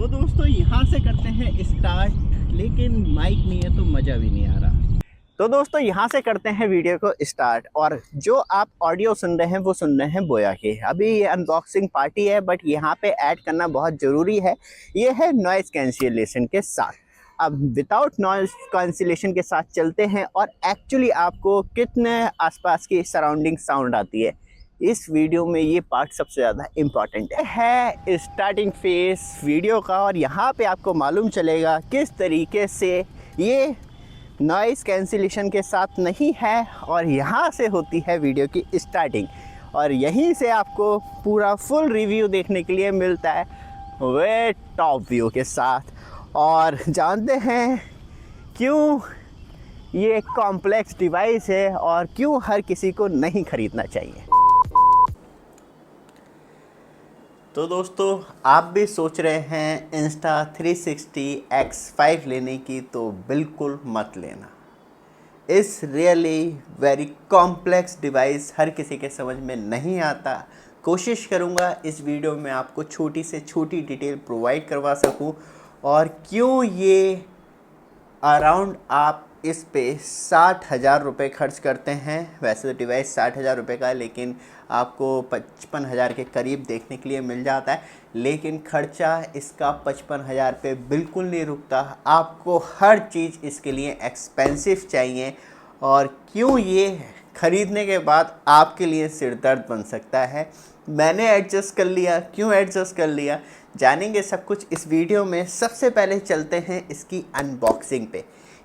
तो दोस्तों यहाँ से करते हैं स्टार्ट, लेकिन माइक नहीं है तो मज़ा भी नहीं आ रहा। तो दोस्तों यहाँ से करते हैं वीडियो को स्टार्ट, और जो आप ऑडियो सुन रहे हैं वो सुन रहे हैं बोया के। अभी ये अनबॉक्सिंग पार्टी है, बट यहाँ पे ऐड करना बहुत ज़रूरी है। ये है नॉइज़ कैंसिलेशन के साथ। अब विदाउट नॉइज़ कैंसिलेशन के साथ चलते हैं और एक्चुअली आपको कितने आसपास की सराउंडिंग साउंड आती है, इस वीडियो में ये पार्ट सबसे ज़्यादा इम्पॉर्टेंट है स्टार्टिंग फेस वीडियो का। और यहाँ पे आपको मालूम चलेगा किस तरीके से ये नॉइज़ कैंसिलेशन के साथ नहीं है, और यहाँ से होती है वीडियो की स्टार्टिंग, और यहीं से आपको पूरा फुल रिव्यू देखने के लिए मिलता है वे टॉप व्यू के साथ। और जानते हैं क्यों ये एक कॉम्प्लेक्स डिवाइस है और क्यों हर किसी को नहीं ख़रीदना चाहिए। तो दोस्तों आप भी सोच रहे हैं Insta360 X5 लेने की, तो बिल्कुल मत लेना। इस रियली वेरी कॉम्प्लेक्स डिवाइस हर किसी के समझ में नहीं आता। कोशिश करूँगा इस वीडियो में आपको छोटी से छोटी डिटेल प्रोवाइड करवा सकूँ, और क्यों ये अराउंड आप इस पे 60,000 रुपये खर्च करते हैं। वैसे तो डिवाइस 60,000 रुपये का है, लेकिन आपको 55,000 के करीब देखने के लिए मिल जाता है। लेकिन खर्चा इसका 55,000 पे बिल्कुल नहीं रुकता। आपको हर चीज़ इसके लिए एक्सपेंसिव चाहिए, और क्यों ये ख़रीदने के बाद आपके लिए सिर दर्द बन सकता है। मैंने एडजस्ट कर लिया, क्यों एडजस्ट कर लिया जानेंगे सब कुछ इस वीडियो में। सबसे पहले चलते हैं इसकी अनबॉक्सिंग पे,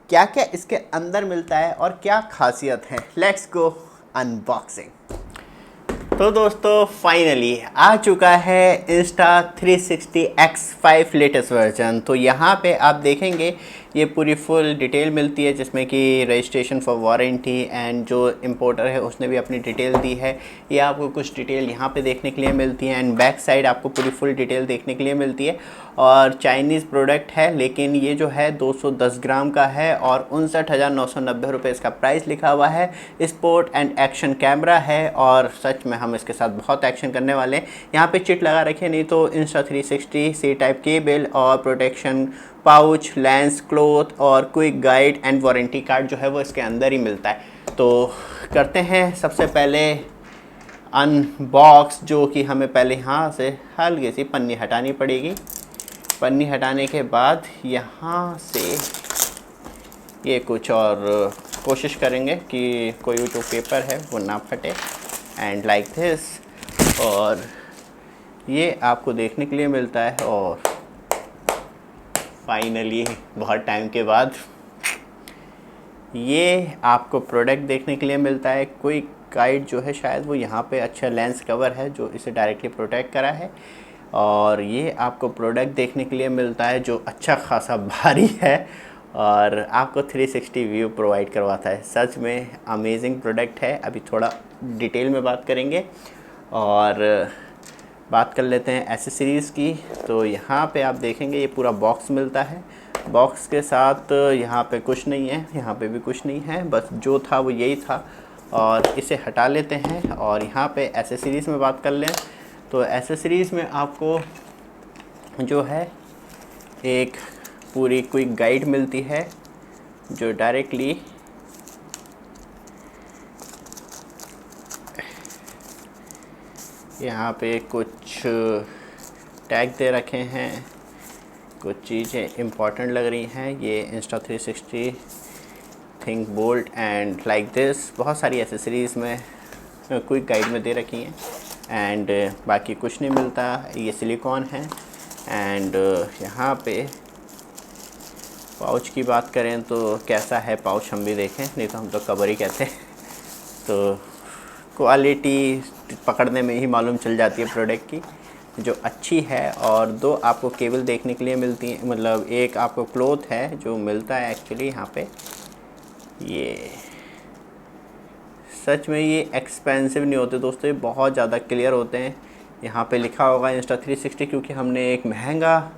क्या क्या इसके अंदर मिलता है और क्या खासियत है। Let's go unboxing. तो दोस्तों फाइनली आ चुका है Insta360 X5 लेटेस्ट वर्जन। तो यहाँ पे आप देखेंगे ये पूरी फुल डिटेल मिलती है, जिसमें कि रजिस्ट्रेशन फॉर वारंटी एंड जो इंपोर्टर है उसने भी अपनी डिटेल दी है। ये आपको कुछ डिटेल यहाँ पे देखने के लिए मिलती है, एंड बैक साइड आपको पूरी फुल डिटेल देखने के लिए मिलती है। और चाइनीज़ प्रोडक्ट है, लेकिन ये जो है 210 ग्राम का है और 59,990 रुपये इसका प्राइस लिखा हुआ है। स्पोर्ट एंड एक्शन कैमरा है, और सच में हम इसके साथ बहुत एक्शन करने वाले हैं। यहाँ पे चिट लगा रखे, नहीं तो Insta360 सी टाइप केबल और प्रोटेक्शन पाउच, लेंस, क्लोथ और quick guide and warranty card जो है वो इसके अंदर ही मिलता है। तो करते हैं सबसे पहले अनबॉक्स, जो कि हमें पहले यहाँ से हल्की सी पन्नी हटानी पड़ेगी। पन्नी हटाने के बाद यहाँ से ये कुछ और कोशिश करेंगे कि कोई जो पेपर है वो ना फटे, एंड लाइक दिस। और ये आपको देखने के लिए मिलता है, और फाइनली बहुत टाइम के बाद ये आपको प्रोडक्ट देखने के लिए मिलता है। कोई गाइड जो है शायद वो यहाँ पे अच्छा लेंस कवर है जो इसे डायरेक्टली प्रोटेक्ट करा है, और ये आपको प्रोडक्ट देखने के लिए मिलता है जो अच्छा खासा भारी है और आपको 360 व्यू प्रोवाइड करवाता है। सच में अमेजिंग प्रोडक्ट है। अभी थोड़ा डिटेल में बात करेंगे और बात कर लेते हैं एसेसरीज़ की। तो यहाँ पे आप देखेंगे ये पूरा बॉक्स मिलता है। बॉक्स के साथ यहाँ पे कुछ नहीं है, यहाँ पे भी कुछ नहीं है, बस जो था वो यही था। और इसे हटा लेते हैं, और यहाँ पे एसेसरीज़ में बात कर लें तो एसेसरीज़ में आपको जो है एक पूरी क्विक गाइड मिलती है, जो डायरेक्टली यहाँ पे कुछ टैग दे रखे हैं, कुछ चीज़ें इम्पॉर्टेंट लग रही हैं। ये Insta360 think bolt and like this, बहुत सारी एसेसरीज़ में क्विक गाइड में दे रखी हैं, एंड बाकी कुछ नहीं मिलता। ये सिलिकॉन है। एंड यहाँ पे पाउच की बात करें तो कैसा है पाउच हम भी देखें, नहीं तो हम तो कवर ही कहते हैं। तो क्वालिटी पकड़ने में ही मालूम चल जाती है प्रोडक्ट की, जो अच्छी है। और दो आपको केबल देखने के लिए मिलती है, मतलब एक आपको क्लॉथ है जो मिलता है एक्चुअली यहाँ पे। ये सच में ये एक्सपेंसिव नहीं होते दोस्तों, ये बहुत ज़्यादा क्लियर होते हैं। यहाँ पे लिखा होगा Insta360, क्योंकि हमने एक महंगा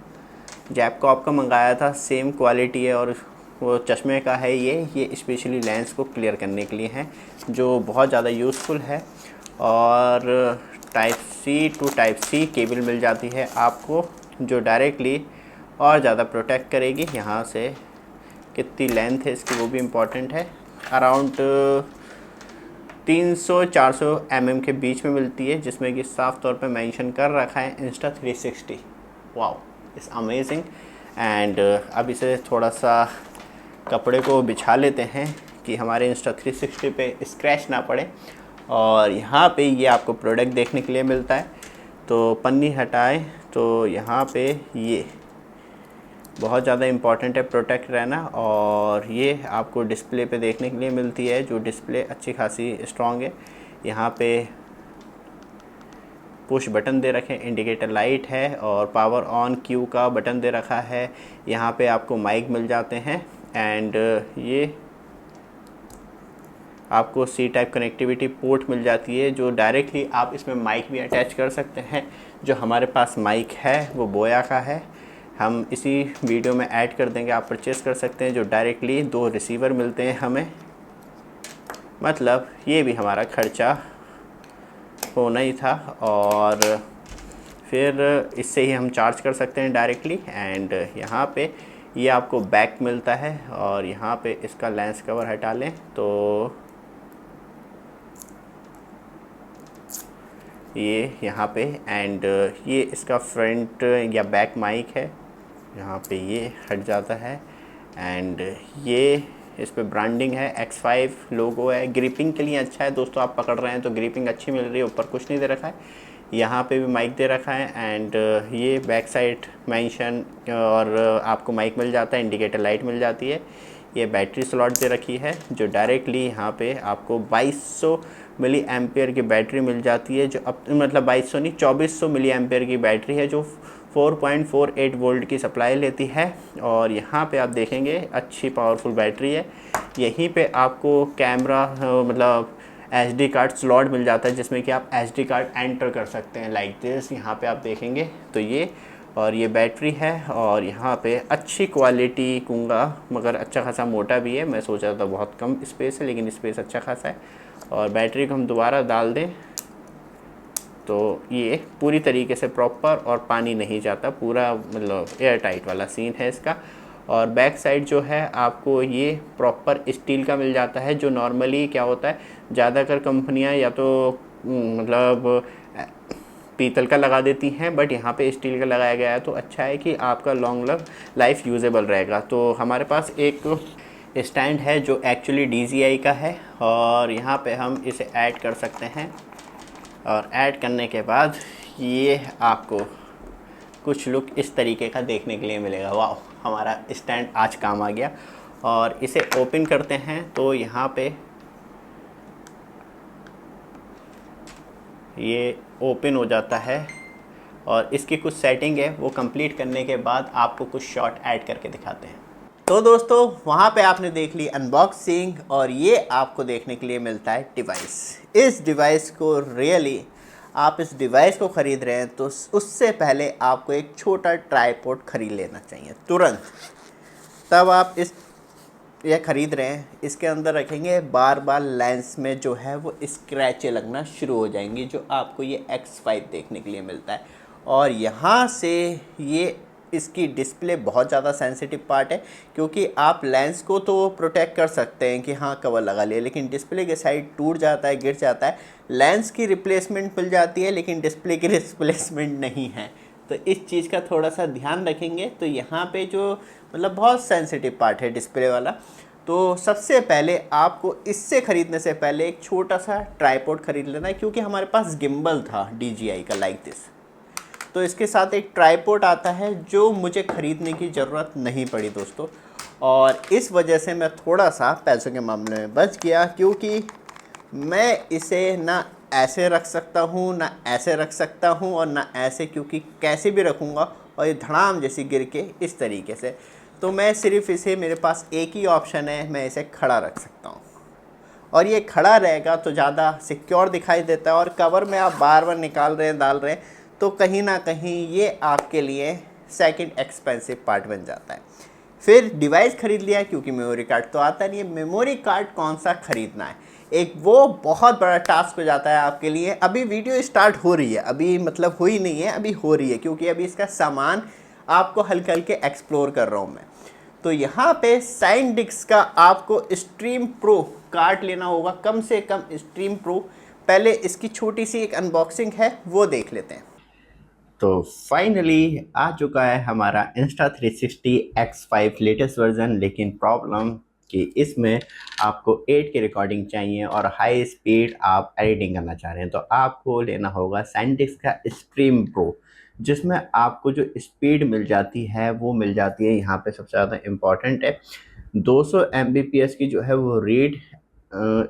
जैपकॉप का मंगाया था, सेम क्वालिटी है और वो चश्मे का है। ये स्पेशली लेंस को क्लियर करने के लिए है, जो बहुत ज़्यादा यूज़फुल है। और type C to type C cable मिल जाती है आपको, जो डायरेक्टली और ज़्यादा प्रोटेक्ट करेगी। यहाँ से कितनी लेंथ है इसकी वो भी इम्पॉर्टेंट है। अराउंड 300-400 mm के बीच में मिलती है, जिसमें कि साफ तौर पे मेंशन कर रखा है Insta360। Wow, it's amazing. And अब इसे थोड़ा सा कपड़े को बिछा लेते हैं कि हमारे Insta360 पे स्क्रैच ना पड़े। और यहाँ पे ये आपको प्रोडक्ट देखने के लिए मिलता है। तो पन्नी हटाएं तो यहाँ पे ये बहुत ज़्यादा इम्पॉर्टेंट है प्रोटेक्ट रहना। और ये आपको डिस्प्ले पे देखने के लिए मिलती है, जो डिस्प्ले अच्छी खासी स्ट्रॉन्ग है। यहाँ पे पुश बटन दे रखे हैं, इंडिकेटर लाइट है और पावर ऑन क्यू का बटन दे रखा है। यहाँ पे आपको माइक मिल जाते हैं। एंड ये आपको सी टाइप कनेक्टिविटी पोर्ट मिल जाती है, जो डायरेक्टली आप इसमें माइक भी अटैच कर सकते हैं। जो हमारे पास माइक है वो बोया का है, हम इसी वीडियो में ऐड कर देंगे, आप परचेज़ कर सकते हैं। जो डायरेक्टली 2 रिसीवर मिलते हैं हमें, मतलब ये भी हमारा खर्चा होना ही था। और फिर इससे ही हम चार्ज कर सकते हैं डायरेक्टली। एंड यहाँ पे ये आपको बैक मिलता है। और यहाँ पे इसका लेंस कवर हटा लें तो ये यहाँ पे। एंड ये इसका फ्रंट या बैक माइक है, यहाँ पे ये हट जाता है। एंड ये इस पे ब्रांडिंग है, X5 लोगो है। ग्रिपिंग के लिए अच्छा है दोस्तों, आप पकड़ रहे हैं तो ग्रिपिंग अच्छी मिल रही है। ऊपर कुछ नहीं दे रखा है, यहाँ पे भी माइक दे रखा है। एंड ये बैक साइड मेंशन और आपको माइक मिल जाता है, इंडिकेटर लाइट मिल जाती है। ये बैटरी स्लॉट दे रखी है, जो डायरेक्टली यहाँ पे आपको 2200 मिली एम्पेयर की बैटरी मिल जाती है। जो अब मतलब 2200 नहीं, 2400 मिली एम्पेयर की बैटरी है, जो 4.48 वोल्ट की सप्लाई लेती है। और यहाँ पे आप देखेंगे अच्छी पावरफुल बैटरी है। यहीं पे आपको कैमरा मतलब SD कार्ड स्लॉट मिल जाता है, जिसमें कि आप SD कार्ड एंटर कर सकते हैं लाइक दिस। यहाँ पे आप देखेंगे तो ये, और ये बैटरी है। और यहाँ पे अच्छी क्वालिटी कहूँगा, मगर अच्छा खासा मोटा भी है। मैं सोचा था बहुत कम स्पेस है, लेकिन स्पेस अच्छा खासा है। और बैटरी को हम दोबारा डाल दें तो ये पूरी तरीके से प्रॉपर, और पानी नहीं जाता, पूरा मतलब एयर टाइट वाला सीन है इसका। और बैक साइड जो है आपको ये प्रॉपर स्टील का मिल जाता है। जो नॉर्मली क्या होता है, ज़्यादातर कंपनियां या तो मतलब पीतल का लगा देती हैं, बट यहाँ पे स्टील का लगाया गया है। तो अच्छा है कि आपका लॉन्ग लाइफ यूजेबल रहेगा। तो हमारे पास एक स्टैंड है जो एक्चुअली DJI का है, और यहाँ पे हम इसे ऐड कर सकते हैं। और ऐड करने के बाद ये आपको कुछ लुक इस तरीके का देखने के लिए मिलेगा। वाह, हमारा स्टैंड आज काम आ गया। और इसे ओपन करते हैं तो यहाँ पे ये ओपन हो जाता है। और इसकी कुछ सेटिंग है, वो कंप्लीट करने के बाद आपको कुछ शॉट ऐड करके दिखाते हैं। तो दोस्तों, वहाँ पे आपने देख ली अनबॉक्सिंग, और ये आपको देखने के लिए मिलता है डिवाइस। इस डिवाइस को रियली आप इस डिवाइस को ख़रीद रहे हैं तो उससे पहले आपको एक छोटा ट्राइपॉड ख़रीद लेना चाहिए तुरंत। तब आप ये ख़रीद रहे हैं, इसके अंदर रखेंगे, बार बार लेंस में जो है वो स्क्रैचें लगना शुरू हो जाएंगी, जो आपको ये X5 देखने के लिए मिलता है। और यहाँ से ये इसकी डिस्प्ले बहुत ज़्यादा सेंसिटिव पार्ट है, क्योंकि आप लेंस को तो प्रोटेक्ट कर सकते हैं कि हाँ कवर लगा लिया, लेकिन डिस्प्ले के साइड टूट जाता है, गिर जाता है। लेंस की रिप्लेसमेंट मिल जाती है, लेकिन डिस्प्ले की रिप्लेसमेंट नहीं है। तो इस चीज़ का थोड़ा सा ध्यान रखेंगे। तो यहाँ पे जो मतलब बहुत सेंसिटिव पार्ट है डिस्प्ले वाला। तो सबसे पहले आपको इससे ख़रीदने से पहले एक छोटा सा ट्राइपॉड ख़रीद लेना है, क्योंकि हमारे पास गिम्बल था DJI का लाइक दिस। तो इसके साथ एक ट्राइपॉड आता है, जो मुझे ख़रीदने की ज़रूरत नहीं पड़ी दोस्तों। और इस वजह से मैं थोड़ा सा पैसों के मामले में बच गया, क्योंकि मैं इसे ना ऐसे रख सकता हूँ, ना ऐसे रख सकता हूँ, और ना ऐसे, क्योंकि कैसे भी रखूँगा और ये धड़ाम जैसी गिर के इस तरीके से। तो मैं सिर्फ इसे, मेरे पास एक ही ऑप्शन है, मैं इसे खड़ा रख सकता हूँ। और ये खड़ा रहेगा तो ज़्यादा सिक्योर दिखाई देता है। और कवर में आप बार बार निकाल रहे हैं, डाल रहे हैं, तो कहीं ना कहीं ये आपके लिए सेकंड एक्सपेंसिव पार्ट बन जाता है। फिर डिवाइस ख़रीद लिया, क्योंकि मेमोरी कार्ड तो आता नहीं है। मेमोरी कार्ड कौन सा ख़रीदना है, एक वो बहुत बड़ा टास्क हो जाता है आपके लिए। अभी वीडियो स्टार्ट हो रही है, अभी मतलब हुई नहीं है, अभी हो रही है, क्योंकि अभी इसका सामान आपको हल्के हल्के एक्सप्लोर कर रहा हूँ मैं। तो यहाँ पे साइंटिक्स का आपको स्ट्रीम प्रो कार्ड लेना होगा, कम से कम स्ट्रीम प्रो। पहले इसकी छोटी सी एक अनबॉक्सिंग है, वो देख लेते हैं। तो फाइनली आ चुका है हमारा Insta360 X5 लेटेस्ट वर्जन, लेकिन प्रॉब्लम कि इसमें आपको 8 की रिकॉर्डिंग चाहिए और हाई स्पीड आप एडिटिंग करना चाह रहे हैं, तो आपको लेना होगा साइंटिक्स का स्ट्रीम प्रो, जिसमें आपको जो स्पीड मिल जाती है वो मिल जाती है, यहाँ पे सबसे ज़्यादा इम्पॉर्टेंट है 200 Mbps की जो है वो रीड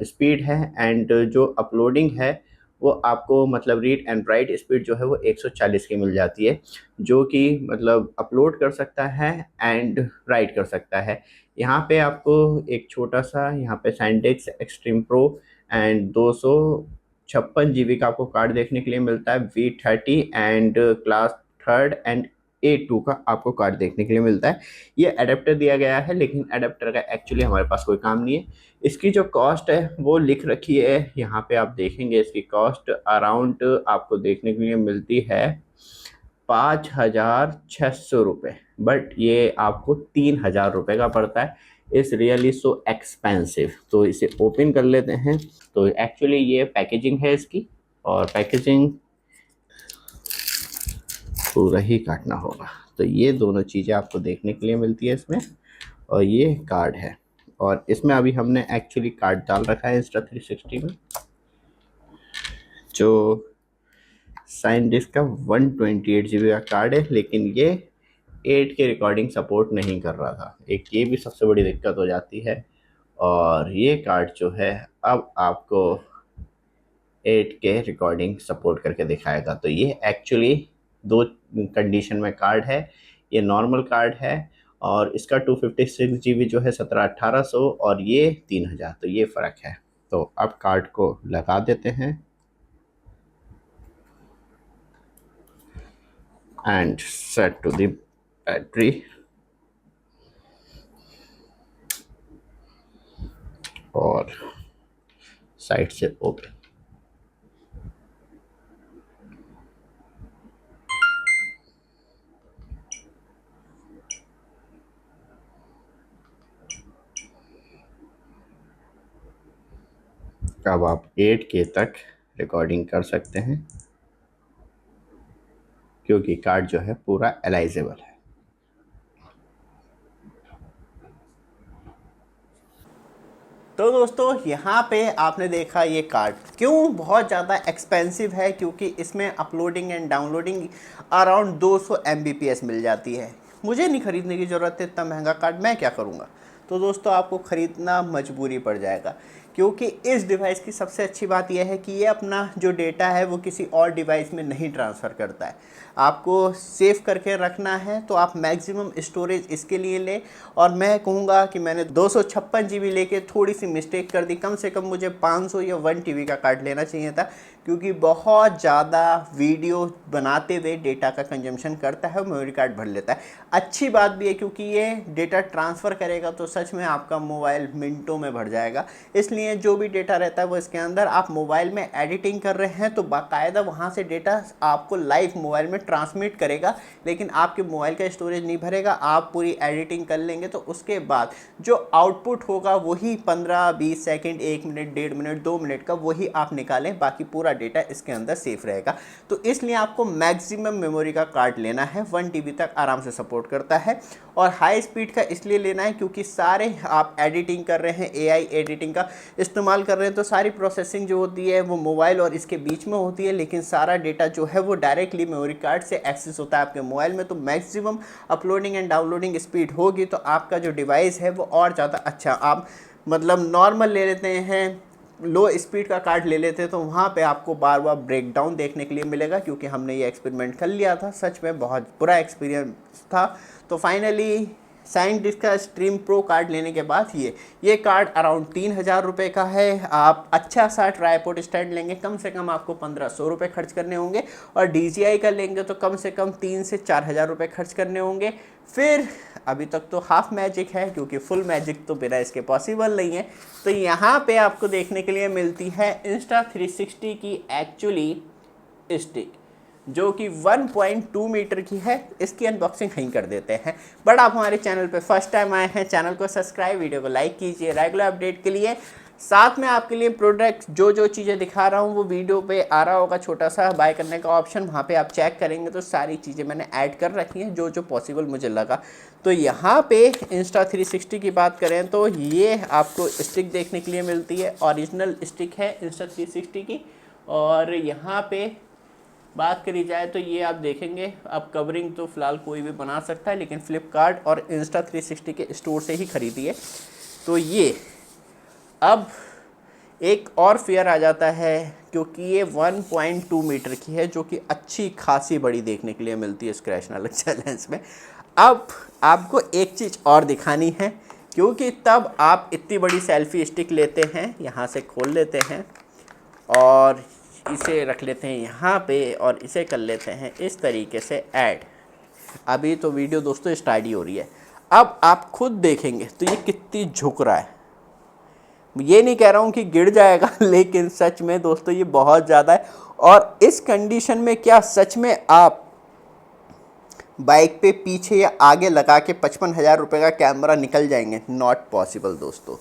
स्पीड है, एंड जो अपलोडिंग है वो आपको मतलब रीड एंड राइट स्पीड जो है वो 140 की मिल जाती है, जो कि मतलब अपलोड कर सकता है एंड राइट कर सकता है। यहाँ पे आपको एक छोटा सा यहाँ पे साइंटिक्स एक्सट्रीम प्रो एंड 256 GB का आपको कार्ड देखने के लिए मिलता है, V30 and class third and A2 का आपको कार्ड देखने के लिए मिलता है। ये अडेप्टर दिया गया है, लेकिन अडेप्टर का एक्चुअली हमारे पास कोई काम नहीं है। इसकी जो कॉस्ट है वो लिख रखी है यहाँ पे, आप देखेंगे इसकी कॉस्ट अराउंड आपको देखने के लिए मिलती है 5,600 रुपये, बट ये आपको 3,000 रुपये का पड़ता है। इस रियली सो एक्सपेंसिव। तो इसे ओपन कर लेते हैं। तो एक्चुअली ये पैकेजिंग है इसकी, और पैकेजिंग पूरा ही काटना होगा। तो ये दोनों चीज़ें आपको देखने के लिए मिलती है इसमें, और ये कार्ड है, और इसमें अभी हमने एक्चुअली कार्ड डाल रखा है Insta360 में, जो साइंटिक्स का 128 GB का कार्ड है, लेकिन ये 8 के रिकॉर्डिंग सपोर्ट नहीं कर रहा था। एक ये भी सबसे बड़ी दिक्कत हो जाती है। और ये कार्ड जो है अब आपको 8 के रिकॉर्डिंग सपोर्ट करके दिखाएगा। तो ये एक्चुअली दो कंडीशन में कार्ड है। ये नॉर्मल कार्ड है, और इसका 256 GB जो है 1700-1800, और ये 3000। तो ये फ़र्क है। तो अब कार्ड को लगा देते हैं and set to the battery, और साइड से ओपन। अब आप 8K तक रिकॉर्डिंग कर सकते हैं, क्योंकि कार्ड जो है पूरा एलाइजेबल है। तो दोस्तों यहाँ पे आपने देखा ये कार्ड क्यों बहुत ज़्यादा एक्सपेंसिव है, क्योंकि इसमें uploading and downloading around 200 Mbps मिल जाती है। मुझे नहीं ख़रीदने की ज़रूरत है इतना महंगा कार्ड, मैं क्या करूँगा। तो दोस्तों आपको ख़रीदना मजबूरी पड़ जाएगा, क्योंकि इस डिवाइस की सबसे अच्छी बात यह है कि ये अपना जो डेटा है वो किसी और डिवाइस में नहीं ट्रांसफ़र करता है। आपको सेव करके रखना है तो आप मैक्सिमम स्टोरेज इसके लिए लें। और मैं कहूँगा कि मैंने 256 GB लेके थोड़ी सी मिस्टेक कर दी। कम से कम मुझे 500 या 1 TB का कार्ड लेना चाहिए था, क्योंकि बहुत ज़्यादा वीडियो बनाते हुए डेटा का कंजम्पशन करता है, मेमोरी कार्ड भर लेता है। अच्छी बात भी है, क्योंकि ये डेटा ट्रांसफ़र करेगा तो सच में आपका मोबाइल मिनटों में भर जाएगा। इसलिए जो भी डेटा रहता है वो इसके अंदर, आप मोबाइल में एडिटिंग कर रहे हैं तो बाकायदा वहाँ से डेटा आपको लाइव मोबाइल में ट्रांसमिट करेगा, लेकिन आपके मोबाइल का स्टोरेज नहीं भरेगा। आप पूरी एडिटिंग कर लेंगे तो उसके बाद जो आउटपुट होगा वही 15-20 सेकंड, 1 मिनट, 1.5 मिनट, 2 मिनट का वही आप निकालें, बाकी पूरा डेटा इसके अंदर सेफ रहेगा। तो इसलिए आपको मैक्सिमम मेमोरी का कार्ड लेना है, 1 TB तक आराम से सपोर्ट करता है। और हाई स्पीड का इसलिए लेना है क्योंकि सारे आप एडिटिंग कर रहे हैं, AI एडिटिंग का इस्तेमाल कर रहे हैं, तो सारी प्रोसेसिंग जो होती है वो मोबाइल और इसके बीच में होती है, लेकिन सारा डेटा जो है वो डायरेक्टली मेमोरी कार्ड से एक्सेस होता है आपके मोबाइल में। तो maximum uploading and downloading speed होगी तो आपका जो डिवाइस है वो और ज़्यादा अच्छा, आप मतलब नॉर्मल ले लेते हैं, लो स्पीड का कार्ड ले लेते हैं तो वहाँ पे आपको बार बार ब्रेकडाउन देखने के लिए मिलेगा, क्योंकि हमने ये एक्सपेरिमेंट कर लिया था। सच में बहुत बुरा एक्सपीरियंस था। तो फाइनली साइंटिक्स का स्ट्रीम प्रो कार्ड लेने के बाद ये कार्ड अराउंड 3,000 रुपये का है। आप अच्छा सा ट्राईपोड स्टैंड लेंगे, कम से कम आपको 1,500 रुपये खर्च करने होंगे, और DJI का लेंगे तो कम से कम 3 से 4,000 रुपये खर्च करने होंगे। फिर अभी तक तो हाफ मैजिक है, क्योंकि फुल मैजिक तो बिना इसके पॉसिबल नहीं है। तो यहाँ पे आपको देखने के लिए मिलती है Insta360 की एक्चुअली स्टिक, जो कि 1.2 मीटर की है। इसकी अनबॉक्सिंग यहीं कर देते हैं। बट आप हमारे चैनल पे फर्स्ट टाइम आए हैं, चैनल को सब्सक्राइब, वीडियो को लाइक कीजिए रेगुलर अपडेट के लिए। साथ में आपके लिए प्रोडक्ट जो चीज़ें दिखा रहा हूँ वो वीडियो पे आ रहा होगा, छोटा सा बाय करने का ऑप्शन, वहाँ पे आप चेक करेंगे तो सारी चीज़ें मैंने ऐड कर रखी हैं जो पॉसिबल मुझे लगा। तो यहाँ पे Insta360 की बात करें तो ये आपको स्टिक देखने के लिए मिलती है, ओरिजिनल स्टिक है Insta360 की। और यहाँ पे बात करी जाए तो ये आप देखेंगे, अब कवरिंग तो फ़िलहाल कोई भी बना सकता है, लेकिन फ्लिपकार्ट और Insta360 के स्टोर से ही खरीदिए। तो ये अब एक और फेयर आ जाता है क्योंकि ये 1.2 मीटर की है, जो कि अच्छी खासी बड़ी देखने के लिए मिलती है स्क्रैच ना लग चैलेंज में। अब आपको एक चीज़ और दिखानी है, क्योंकि तब आप इतनी बड़ी सेल्फी स्टिक लेते हैं, यहाँ से खोल लेते हैं और इसे रख लेते हैं यहाँ पे और इसे कर लेते हैं इस तरीके से ऐड। अभी तो वीडियो दोस्तों स्टार्ट ही हो रही है। अब आप खुद देखेंगे तो ये कितनी झुक रहा है। ये नहीं कह रहा हूँ कि गिर जाएगा, लेकिन सच में दोस्तों ये बहुत ज़्यादा है। और इस कंडीशन में क्या सच में आप बाइक पे पीछे या आगे लगा के 55,000 रुपये का कैमरा निकल जाएंगे? नॉट पॉसिबल दोस्तों।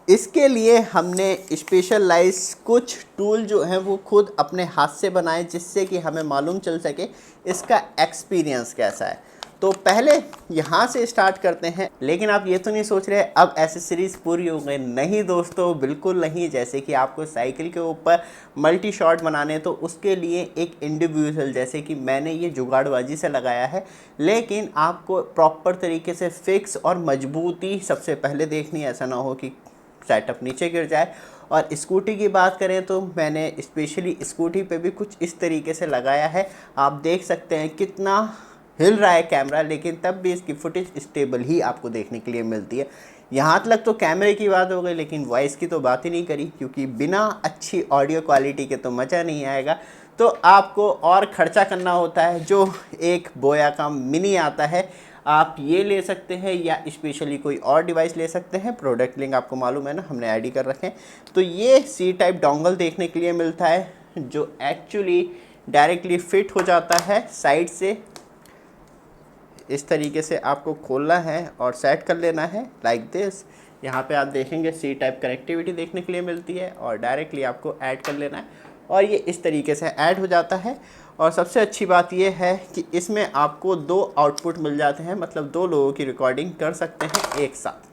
इसके लिए हमने स्पेशलाइज कुछ टूल जो हैं वो खुद अपने हाथ से बनाए, जिससे कि हमें मालूम चल सके इसका एक्सपीरियंस कैसा है। तो पहले यहाँ से स्टार्ट करते हैं। लेकिन आप ये तो नहीं सोच रहे अब एसेसरीज़ पूरी हो गई? नहीं दोस्तों, बिल्कुल नहीं। जैसे कि आपको साइकिल के ऊपर मल्टी शॉट बनाने, तो उसके लिए एक इंडिविजुअल, जैसे कि मैंने ये जुगाड़बाजी से लगाया है, लेकिन आपको प्रॉपर तरीके से फिक्स और मजबूती सबसे पहले देखनी है, ऐसा ना हो कि सेटअप नीचे गिर जाए। और स्कूटी की बात करें तो मैंने स्पेशली स्कूटी पे भी कुछ इस तरीके से लगाया है। आप देख सकते हैं कितना हिल रहा है कैमरा, लेकिन तब भी इसकी फुटेज स्टेबल ही आपको देखने के लिए मिलती है। यहाँ तक तो कैमरे की बात हो गई, लेकिन वॉइस की तो बात ही नहीं करी, क्योंकि बिना अच्छी ऑडियो क्वालिटी के तो मज़ा नहीं आएगा। तो आपको और ख़र्चा करना होता है, जो एक बोया का मिनी आता है, आप ये ले सकते हैं या स्पेशली कोई और डिवाइस ले सकते हैं। प्रोडक्ट लिंक आपको मालूम है ना, हमने ऐड ही कर रखे हैं। तो ये सी टाइप डोंगल देखने के लिए मिलता है, जो एक्चुअली डायरेक्टली फिट हो जाता है साइड से। इस तरीके से आपको खोलना है और सेट कर लेना है लाइक दिस। यहाँ पे आप देखेंगे सी टाइप कनेक्टिविटी देखने के लिए मिलती है और डायरेक्टली आपको ऐड कर लेना है और ये इस तरीके से ऐड हो जाता है। और सबसे अच्छी बात ये है कि इसमें आपको 2 आउटपुट मिल जाते हैं, मतलब 2 लोगों की रिकॉर्डिंग कर सकते हैं एक साथ।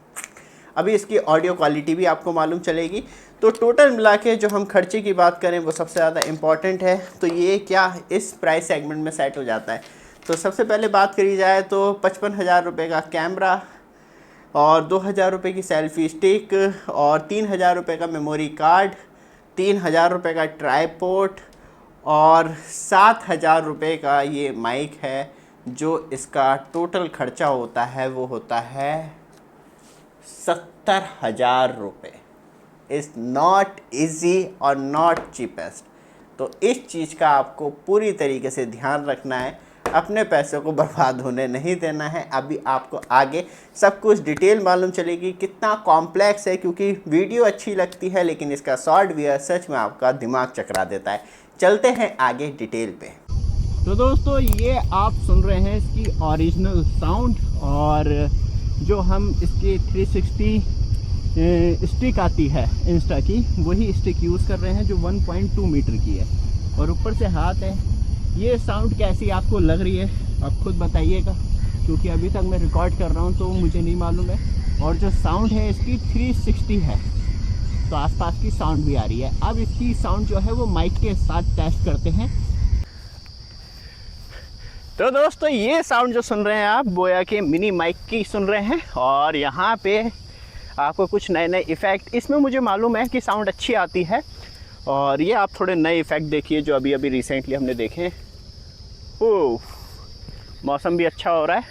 अभी इसकी ऑडियो क्वालिटी भी आपको मालूम चलेगी। तो टोटल मिला के जो हम खर्चे की बात करें वो सबसे ज़्यादा इम्पॉर्टेंट है। तो ये क्या इस प्राइस सेगमेंट में सेट हो जाता है। तो सबसे पहले बात करी जाए तो 55,000 रुपये का कैमरा और 2,000 रुपये की सेल्फी स्टिक और 3,000 रुपये का मेमोरी कार्ड, 3,000 रुपये का ट्राईपोड और 7,000 रुपये का ये माइक है। जो इसका टोटल खर्चा होता है वो होता है 70,000 रुपये। इज़ नॉट ईजी और नॉट चीपेस्ट। तो इस चीज़ का आपको पूरी तरीके से ध्यान रखना है, अपने पैसों को बर्बाद होने नहीं देना है। अभी आपको आगे सब कुछ डिटेल मालूम चलेगी कितना कॉम्प्लेक्स है, क्योंकि वीडियो अच्छी लगती है लेकिन इसका सॉफ्टवेयर सच में आपका दिमाग चकरा देता है। चलते हैं आगे डिटेल पे। तो दोस्तों ये आप सुन रहे हैं इसकी ओरिजिनल साउंड, और जो हम इसकी 360 स्टिक आती है इंस्टा की, वही स्टिक यूज़ कर रहे हैं जो 1.2 मीटर की है और ऊपर से हाथ है। ये साउंड कैसी आपको लग रही है आप खुद बताइएगा, क्योंकि अभी तक मैं रिकॉर्ड कर रहा हूँ तो मुझे नहीं मालूम है। और जो साउंड है इसकी 360 है, तो आसपास की साउंड भी आ रही है। अब इसकी साउंड जो है वो माइक के साथ टेस्ट करते हैं। तो दोस्तों ये साउंड जो सुन रहे हैं आप बोया के मिनी माइक की सुन रहे हैं, और यहाँ पे आपको कुछ नए नए इफ़ेक्ट, इसमें मुझे मालूम है कि साउंड अच्छी आती है। और ये आप थोड़े नए इफ़ेक्ट देखिए जो अभी अभी रिसेंटली हमने देखे। ओह, मौसम भी अच्छा हो रहा है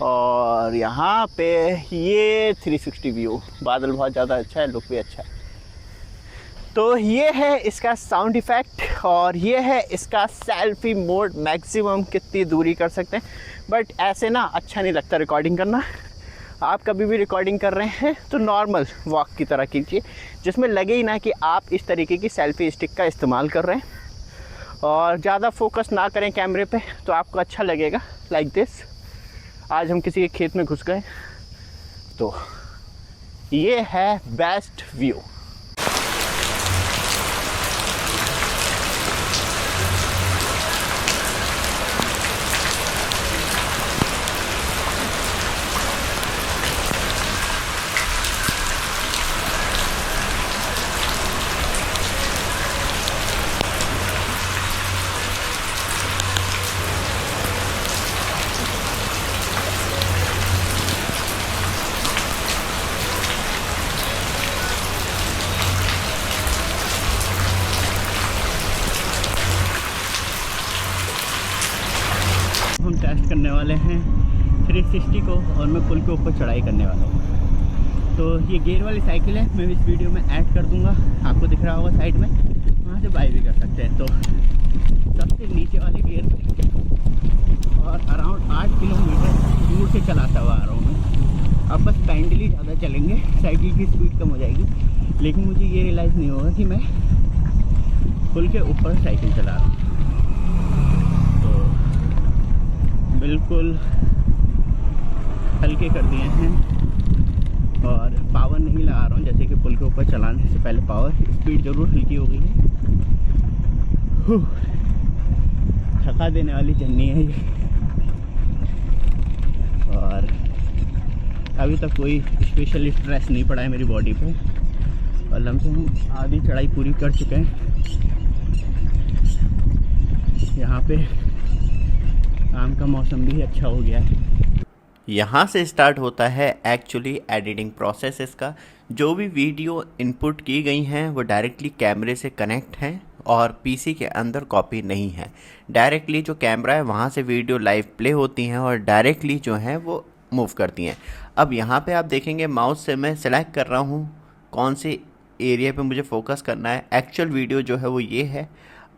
और यहाँ पे ये 360 व्यू, बादल बहुत ज़्यादा अच्छा है, लुक भी अच्छा है। तो ये है इसका साउंड इफ़ेक्ट और ये है इसका सेल्फी मोड, मैक्सिमम कितनी दूरी कर सकते हैं। बट ऐसे ना अच्छा नहीं लगता रिकॉर्डिंग करना। आप कभी भी रिकॉर्डिंग कर रहे हैं तो नॉर्मल वॉक की तरह कीजिए, जिसमें लगे ही ना कि आप इस तरीके की सेल्फी स्टिक का इस्तेमाल कर रहे हैं। और ज़्यादा फोकस ना करें कैमरे पे तो आपको अच्छा लगेगा। लाइक दिस, आज हम किसी के खेत में घुस गए, तो ये है बेस्ट व्यू। हम टेस्ट करने वाले हैं 360 को, और मैं पुल के ऊपर चढ़ाई करने वाला हूँ। तो ये गियर वाली साइकिल है, मैं इस वीडियो में ऐड कर दूंगा, आपको दिख रहा होगा साइड में, वहाँ से बाई भी कर सकते हैं। तो सबसे नीचे वाले गियर पे और अराउंड 8 किलोमीटर दूर से चलाता हुआ आ रहा हूँ मैं। अब बस काइंडली ज़्यादा चलेंगे, साइकिल की स्पीड कम हो जाएगी, लेकिन मुझे ये रियलाइज़ नहीं होगा कि मैं पुल के ऊपर साइकिल चला रहा हूँ। बिल्कुल हल्के कर दिए हैं और पावर नहीं लगा रहा हूँ, जैसे कि पुल के ऊपर चलाने से पहले पावर, स्पीड ज़रूर हल्की हो गई है। थका देने वाली जर्नी है ये, और अभी तक कोई स्पेशल स्ट्रेस नहीं पड़ा है मेरी बॉडी पे, और लमसम आधी चढ़ाई पूरी कर चुके हैं। यहाँ पे आम का मौसम भी अच्छा हो गया है। यहाँ से स्टार्ट होता है एक्चुअली एडिटिंग प्रोसेस। इसका जो भी वीडियो इनपुट की गई हैं वो डायरेक्टली कैमरे से कनेक्ट हैं और पीसी के अंदर कॉपी नहीं है। डायरेक्टली जो कैमरा है वहाँ से वीडियो लाइव प्ले होती हैं और डायरेक्टली जो है वो मूव करती हैं। अब यहाँ पे आप देखेंगे माउस से मैं सेलेक्ट कर रहा हूँ कौन से एरिया पे मुझे फोकस करना है। एक्चुअल वीडियो जो है वो ये है।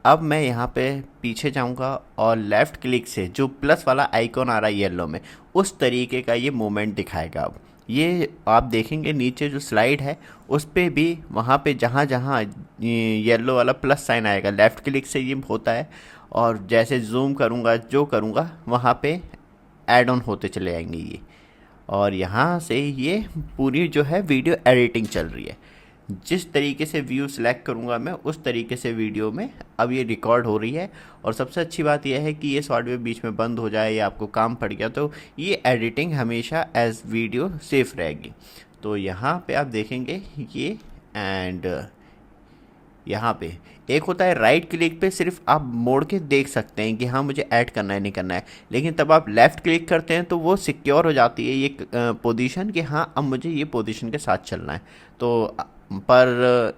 अब मैं यहाँ पे पीछे जाऊँगा और लेफ़्ट क्लिक से जो प्लस वाला आइकॉन आ रहा है येलो में, उस तरीके का ये मूवमेंट दिखाएगा। अब ये आप देखेंगे नीचे जो स्लाइड है उस पे भी वहाँ पे जहाँ जहाँ येलो वाला प्लस साइन आएगा, लेफ़्ट क्लिक से ये होता है, और जैसे जूम करूँगा जो करूँगा वहाँ पे ऐड ऑन होते चले जाएंगे ये, और यहाँ से ये पूरी जो है वीडियो एडिटिंग चल रही है। जिस तरीके से व्यू सिलेक्ट करूँगा मैं उस तरीके से वीडियो में अब ये रिकॉर्ड हो रही है। और सबसे अच्छी बात यह है कि ये सॉफ्टवेयर बीच में बंद हो जाए या आपको काम पड़ गया तो ये एडिटिंग हमेशा एज वीडियो सेफ रहेगी। तो यहाँ पे आप देखेंगे ये, एंड यहाँ पे एक होता है राइट क्लिक पे सिर्फ आप मोड़ के देख सकते हैं कि हाँ मुझे ऐड करना है नहीं करना है, लेकिन तब आप लेफ़्ट क्लिक करते हैं तो वो सिक्योर हो जाती है ये पोजीशन कि हाँ अब मुझे ये पोजीशन के साथ चलना है। तो पर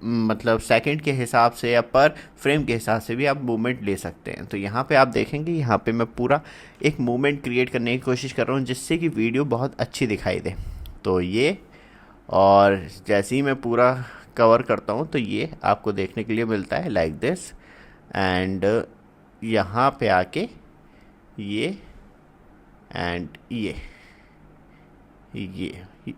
मतलब सेकंड के हिसाब से या पर फ्रेम के हिसाब से भी आप मूवमेंट ले सकते हैं। तो यहाँ पे आप देखेंगे यहाँ पे मैं पूरा एक मूवमेंट क्रिएट करने की कोशिश कर रहा हूँ जिससे कि वीडियो बहुत अच्छी दिखाई दे। तो ये, और जैसे ही मैं पूरा कवर करता हूँ तो ये आपको देखने के लिए मिलता है लाइक दिस। एंड यहाँ पे आके ये एंड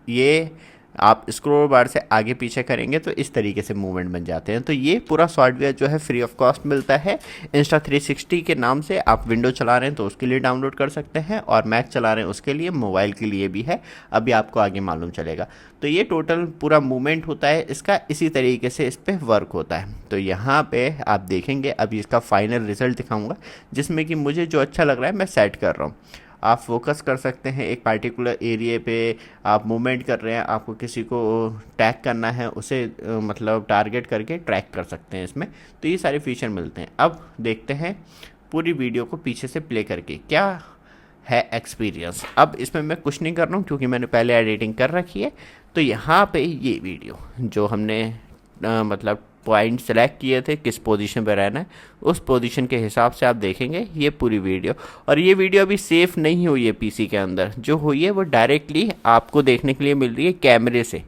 ये आप स्क्रॉल बार से आगे पीछे करेंगे तो इस तरीके से मूवमेंट बन जाते हैं। तो ये पूरा सॉफ्टवेयर जो है फ्री ऑफ कॉस्ट मिलता है Insta360 के नाम से। आप विंडो चला रहे हैं तो उसके लिए डाउनलोड कर सकते हैं, और मैक चला रहे हैं उसके लिए, मोबाइल के लिए भी है, अभी आपको आगे मालूम चलेगा। तो ये टोटल पूरा मूवमेंट होता है इसका, इसी तरीके से इस पर वर्क होता है। तो यहाँ पे आप देखेंगे अभी इसका फाइनल रिजल्ट दिखाऊँगा जिसमें कि मुझे जो अच्छा लग रहा है मैं सेट कर रहा हूँ। आप फोकस कर सकते हैं एक पार्टिकुलर एरिया पे, आप मूवमेंट कर रहे हैं, आपको किसी को टैग करना है उसे मतलब टारगेट करके ट्रैक कर सकते हैं इसमें। तो ये सारे फीचर मिलते हैं। अब देखते हैं पूरी वीडियो को पीछे से प्ले करके क्या है एक्सपीरियंस। अब इसमें मैं कुछ नहीं कर रहा हूँ क्योंकि मैंने पहले एडिटिंग कर रखी है। तो यहाँ पे ये वीडियो जो हमने मतलब पॉइंट सेलेक्ट किए थे किस पोजीशन पे रहना है, उस पोजीशन के हिसाब से आप देखेंगे ये पूरी वीडियो। और ये वीडियो अभी सेफ नहीं हुई है पीसी के अंदर, जो हुई है वो डायरेक्टली आपको देखने के लिए मिल रही है कैमरे से,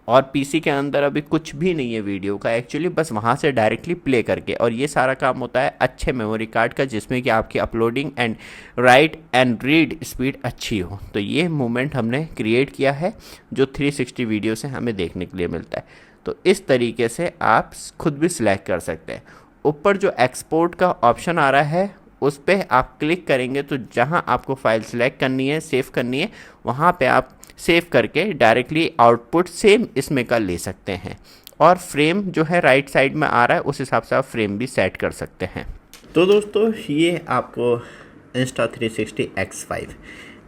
और पीसी के अंदर अभी कुछ भी नहीं है वीडियो का एक्चुअली, बस वहाँ से डायरेक्टली प्ले करके। और ये सारा काम होता है अच्छे मेमोरी कार्ड का जिसमें कि आपकी uploading and right and read speed अच्छी हो। तो ये मूवमेंट हमने क्रिएट किया है जो 360 वीडियो से हमें देखने के लिए मिलता है। तो इस तरीके से आप खुद भी सिलेक्ट कर सकते हैं। ऊपर जो एक्सपोर्ट का ऑप्शन आ रहा है उस पर आप क्लिक करेंगे तो जहां आपको फ़ाइल सेलेक्ट करनी है, सेव करनी है, वहां पे आप सेव करके डायरेक्टली आउटपुट सेम इसमें का ले सकते हैं। और फ्रेम जो है राइट साइड में आ रहा है, उस हिसाब से आप फ्रेम भी सेट कर सकते हैं। तो दोस्तों ये आपको Insta360X5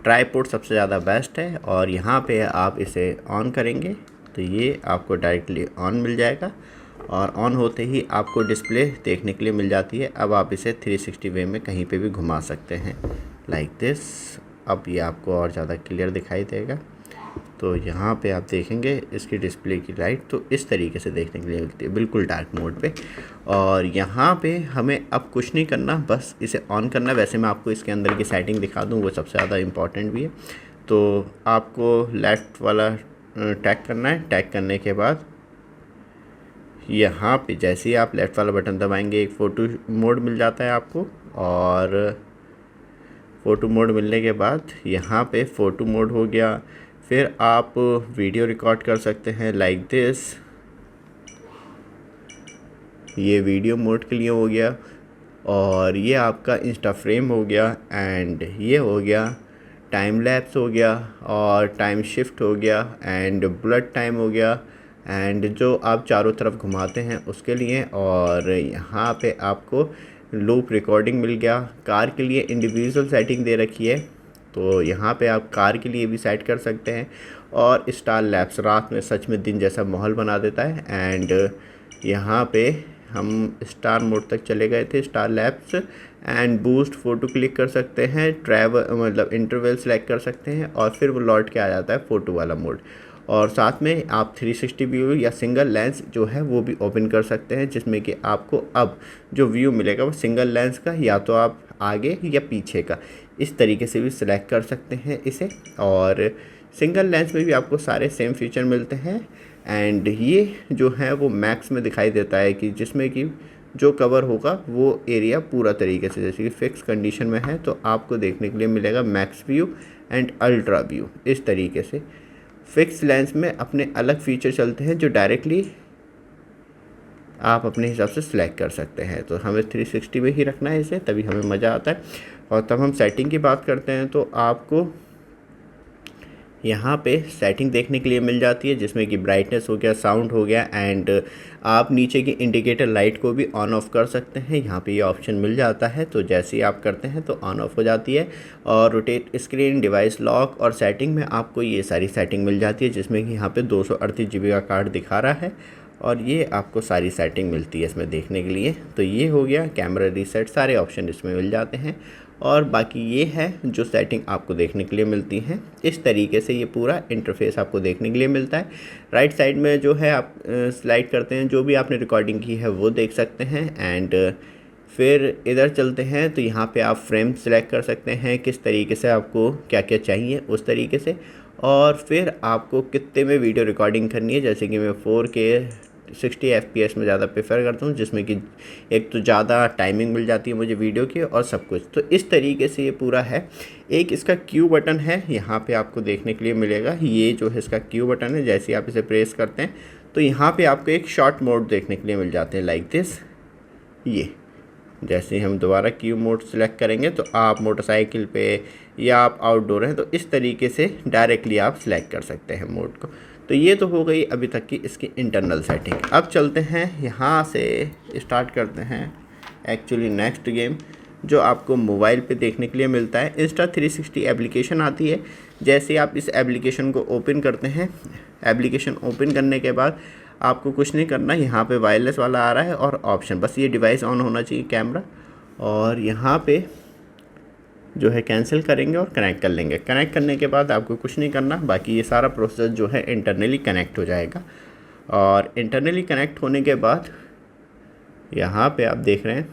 ट्राईपोड सबसे ज़्यादा बेस्ट है, और यहाँ पे आप इसे ऑन करेंगे तो ये आपको डायरेक्टली ऑन मिल जाएगा, और ऑन होते ही आपको डिस्प्ले देखने के लिए मिल जाती है। अब आप इसे 360 वे में कहीं पे भी घुमा सकते हैं लाइक दिस। अब ये आपको और ज़्यादा क्लियर दिखाई देगा। तो यहाँ पे आप देखेंगे इसकी डिस्प्ले की लाइट तो इस तरीके से देखने के लिए मिलती है, बिल्कुल डार्क मोड पे। और यहाँ पे हमें अब कुछ नहीं करना, बस इसे ऑन करना। वैसे मैं आपको इसके अंदर की सेटिंग दिखा दूँ, वो सबसे ज़्यादा इम्पॉर्टेंट भी है। तो आपको लेफ़्ट वाला टैग करना है। टैग करने के बाद यहाँ पे जैसे ही आप लेफ़्ट वाला बटन दबाएंगे एक फ़ोटो मोड मिल जाता है आपको, और फ़ोटो मोड मिलने के बाद यहाँ पे फ़ोटो मोड हो गया। फिर आप वीडियो रिकॉर्ड कर सकते हैं लाइक दिस, ये वीडियो मोड के लिए हो गया। और ये आपका इंस्टा फ्रेम हो गया, एंड ये हो गया टाइम लैप्स हो गया, और टाइम शिफ्ट हो गया, एंड बुलेट टाइम हो गया, एंड जो आप चारों तरफ घुमाते हैं उसके लिए। और यहाँ पे आपको लूप रिकॉर्डिंग मिल गया। कार के लिए इंडिविजुअल सेटिंग दे रखी है, तो यहाँ पे आप कार के लिए भी सेट कर सकते हैं। और स्टार लैप्स रात में सच में दिन जैसा माहौल बना देता है। एंड यहाँ पे हम स्टार मोड तक चले गए थे, star lapse. And boost photo click कर सकते हैं, ट्रैवल मतलब इंटरवल सेलेक्ट कर सकते हैं, और फिर वो लौट के आ जाता है फ़ोटो वाला मोड। और साथ में आप 360 व्यू या सिंगल लेंस जो है वो भी ओपन कर सकते हैं, जिसमें कि आपको अब जो व्यू मिलेगा वो सिंगल लेंस का, या तो आप आगे या पीछे का, इस तरीके से भी सिलेक्ट कर सकते हैं इसे। और सिंगल लेंस में भी आपको सारे सेम फीचर मिलते हैं। एंड ये जो है वो मैक्स में दिखाई देता है, कि जिसमें कि जो कवर होगा वो एरिया पूरा तरीके से, जैसे कि फिक्स कंडीशन में है तो आपको देखने के लिए मिलेगा max view and ultra view. इस तरीके से फिक्स लेंस में अपने अलग फीचर चलते हैं जो डायरेक्टली आप अपने हिसाब से सिलेक्ट कर सकते हैं। तो हमें 360 में ही रखना है इसे, तभी हमें मज़ा आता है। और तब हम सेटिंग की बात करते हैं तो आपको यहाँ पे सेटिंग देखने के लिए मिल जाती है, जिसमें कि ब्राइटनेस हो गया, साउंड हो गया, एंड आप नीचे की इंडिकेटर लाइट को भी ऑन ऑफ कर सकते हैं। यहाँ पे ये ऑप्शन मिल जाता है, तो जैसे ही आप करते हैं तो ऑन ऑफ हो जाती है। और रोटेट स्क्रीन, डिवाइस लॉक और सेटिंग में आपको ये सारी सेटिंग मिल जाती है, जिसमें कि यहाँ पे 238 GB का कार्ड दिखा रहा है, और ये आपको सारी सेटिंग मिलती है इसमें देखने के लिए। तो ये हो गया कैमरा रीसेट, सारे ऑप्शन इसमें मिल जाते हैं। और बाकी ये है जो सेटिंग आपको देखने के लिए मिलती हैं। इस तरीके से ये पूरा इंटरफेस आपको देखने के लिए मिलता है। राइट साइड में जो है आप स्लाइड करते हैं, जो भी आपने रिकॉर्डिंग की है वो देख सकते हैं। एंड फिर इधर चलते हैं तो यहाँ पे आप फ्रेम सेलेक्ट कर सकते हैं, किस तरीके से आपको क्या क्या चाहिए उस तरीके से। और फिर आपको कितने में वीडियो रिकॉर्डिंग करनी है, जैसे कि मैं 4K 60 FPS में ज़्यादा प्रेफर करता हूँ, जिसमें कि एक तो ज़्यादा टाइमिंग मिल जाती है मुझे वीडियो की, और सब कुछ। तो इस तरीके से ये पूरा है। एक इसका क्यू बटन है, यहाँ पे आपको देखने के लिए मिलेगा। ये जो है इसका क्यू बटन है, जैसे ही आप इसे प्रेस करते हैं तो यहाँ पे आपको एक शॉर्ट मोड देखने के लिए मिल जाते हैं लाइक दिस। ये जैसे हम दोबारा क्यू मोड सेलेक्ट करेंगे तो आप मोटरसाइकिल पे या आप आउटडोर हैं तो इस तरीके से डायरेक्टली आप सेलेक्ट कर सकते हैं मोड को। तो ये तो हो गई अभी तक की इसकी इंटरनल सेटिंग। अब चलते हैं यहाँ से स्टार्ट करते हैं एक्चुअली नेक्स्ट गेम, जो आपको मोबाइल पे देखने के लिए मिलता है। Insta360 एप्लीकेशन आती है। जैसे आप इस एप्लीकेशन को ओपन करते हैं, एप्लीकेशन ओपन करने के बाद आपको कुछ नहीं करना, यहाँ पे वायरलेस वाला आ रहा है और ऑप्शन, बस ये डिवाइस ऑन होना चाहिए कैमरा, और यहाँ पे जो है कैंसिल करेंगे और कनेक्ट कर लेंगे। कनेक्ट करने के बाद आपको कुछ नहीं करना, बाकी ये सारा प्रोसेस जो है इंटरनली कनेक्ट हो जाएगा। और इंटरनली कनेक्ट होने के बाद यहाँ पे आप देख रहे हैं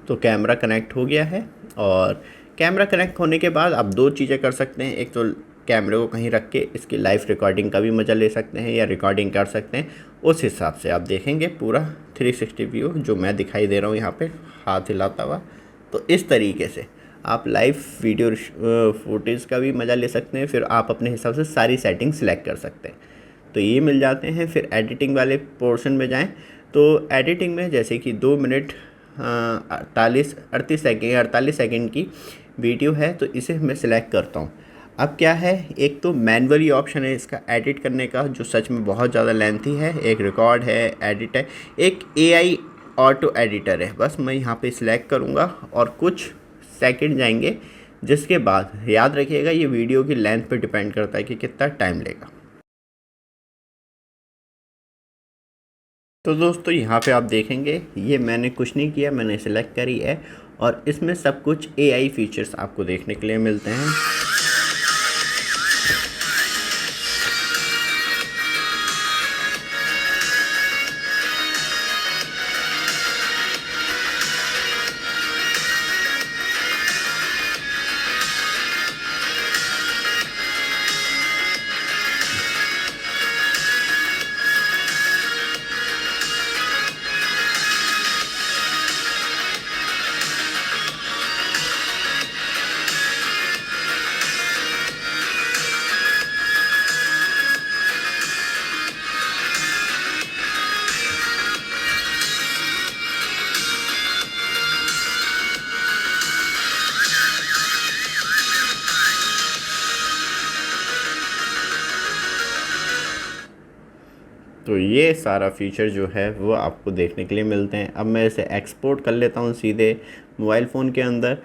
तो कैमरा कनेक्ट हो गया है। और कैमरा कनेक्ट होने के बाद आप दो चीज़ें कर सकते हैं, एक तो कैमरे को कहीं रख के इसकी लाइव रिकॉर्डिंग का भी मज़ा ले सकते हैं या रिकॉर्डिंग कर सकते हैं। उस हिसाब से आप देखेंगे पूरा 360 व्यू जो मैं दिखाई दे रहा हूँ यहाँ पे हाथ हिलाता हुआ। तो इस तरीके से आप लाइव वीडियो फुटेज का भी मज़ा ले सकते हैं। फिर आप अपने हिसाब से सारी सेटिंग सेलेक्ट कर सकते हैं। तो ये मिल जाते हैं। फिर एडिटिंग वाले पोर्शन में जाएं तो एडिटिंग में जैसे कि 2 मिनट 48 सेकेंड की वीडियो है, तो इसे मैं सिलेक्ट करता हूँ। अब क्या है, एक तो मैनुअली ऑप्शन है इसका एडिट करने का जो सच में बहुत ज़्यादा लेंथी है, एक रिकॉर्ड है, एडिट है, एक एआई ऑटो एडिटर है। बस मैं यहाँ पे सिलेक्ट करूँगा और कुछ सेकंड जाएंगे, जिसके बाद याद रखिएगा ये वीडियो की लेंथ पे डिपेंड करता है कि कितना टाइम लेगा। तो दोस्तों यहाँ पे आप देखेंगे ये मैंने कुछ नहीं किया, मैंने सिलेक्ट करी है और इसमें सब कुछ एआई फीचर्स आपको देखने के लिए मिलते हैं। तो ये सारा फीचर जो है वो आपको देखने के लिए मिलते हैं। अब मैं इसे एक्सपोर्ट कर लेता हूँ सीधे मोबाइल फ़ोन के अंदर,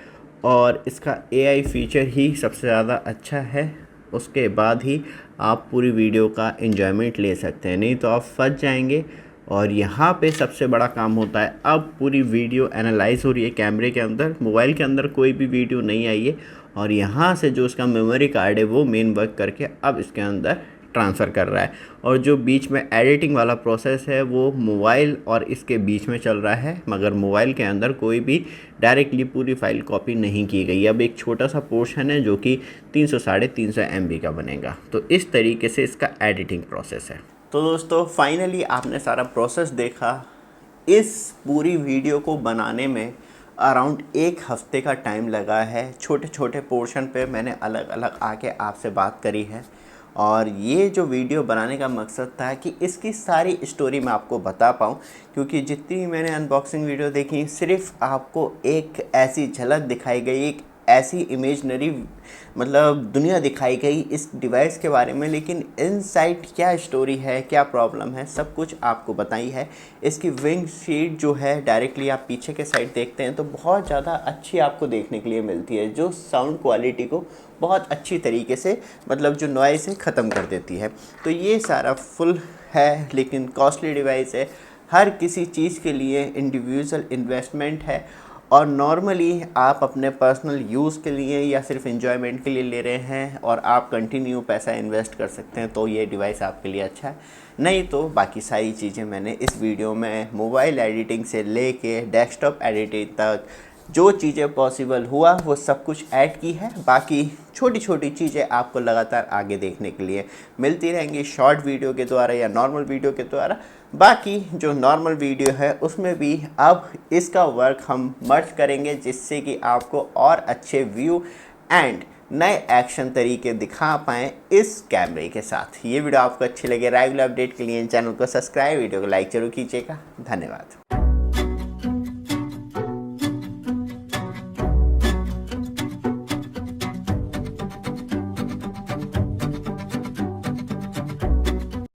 और इसका एआई फीचर ही सबसे ज़्यादा अच्छा है। उसके बाद ही आप पूरी वीडियो का एंजॉयमेंट ले सकते हैं, नहीं तो आप फंस जाएंगे। और यहाँ पे सबसे बड़ा काम होता है, अब पूरी वीडियो एनालाइज हो रही है कैमरे के अंदर, मोबाइल के अंदर कोई भी वीडियो नहीं आई है, और यहाँ से जो उसका मेमोरी कार्ड है वो मेन वर्क करके अब इसके अंदर ट्रांसफ़र कर रहा है। और जो बीच में एडिटिंग वाला प्रोसेस है वो मोबाइल और इसके बीच में चल रहा है, मगर मोबाइल के अंदर कोई भी डायरेक्टली पूरी फ़ाइल कॉपी नहीं की गई। अब एक छोटा सा पोर्शन है जो कि 300 साढ़े 300 MB का बनेगा। तो इस तरीके से इसका एडिटिंग प्रोसेस है। तो दोस्तों फाइनली आपने सारा प्रोसेस देखा। इस पूरी वीडियो को बनाने में अराउंड 1 हफ्ते का टाइम लगा है। छोटे छोटे पोर्शन पे मैंने अलग अलग आके आपसे बात करी है, और ये जो वीडियो बनाने का मकसद था कि इसकी सारी स्टोरी मैं आपको बता पाऊँ, क्योंकि जितनी भी मैंने अनबॉक्सिंग वीडियो देखी सिर्फ आपको एक ऐसी झलक दिखाई गई, एक ऐसी इमेजनरी मतलब दुनिया दिखाई गई इस डिवाइस के बारे में, लेकिन इनसाइड क्या स्टोरी है, क्या प्रॉब्लम है, सब कुछ आपको बताई है। इसकी विंग शीट जो है डायरेक्टली आप पीछे के साइड देखते हैं तो बहुत ज़्यादा अच्छी आपको देखने के लिए मिलती है, जो साउंड क्वालिटी को बहुत अच्छी तरीके से मतलब जो नॉइस है ख़त्म कर देती है। तो ये सारा फुल है, लेकिन कॉस्टली डिवाइस है, हर किसी चीज़ के लिए इंडिविजुअल इन्वेस्टमेंट है, और नॉर्मली आप अपने पर्सनल यूज़ के लिए या सिर्फ एंजॉयमेंट के लिए ले रहे हैं और आप कंटिन्यू पैसा इन्वेस्ट कर सकते हैं, तो ये डिवाइस आपके लिए अच्छा है। नहीं तो बाकी सारी चीज़ें मैंने इस वीडियो में मोबाइल एडिटिंग से लेके डेस्कटॉप एडिटिंग तक जो चीज़ें पॉसिबल हुआ वो सब कुछ ऐड की है। बाकी छोटी छोटी चीज़ें आपको लगातार आगे देखने के लिए मिलती रहेंगी शॉर्ट वीडियो के द्वारा या नॉर्मल वीडियो के द्वारा। बाकी जो नॉर्मल वीडियो है उसमें भी अब इसका वर्क हम मर्ज करेंगे, जिससे कि आपको और अच्छे व्यू एंड नए एक्शन तरीके दिखा पाएँ इस कैमरे के साथ। ये वीडियो आपको अच्छी लगे, रेगुलर अपडेट के लिए चैनल को सब्सक्राइब, वीडियो को लाइक जरूर कीजिएगा। धन्यवाद।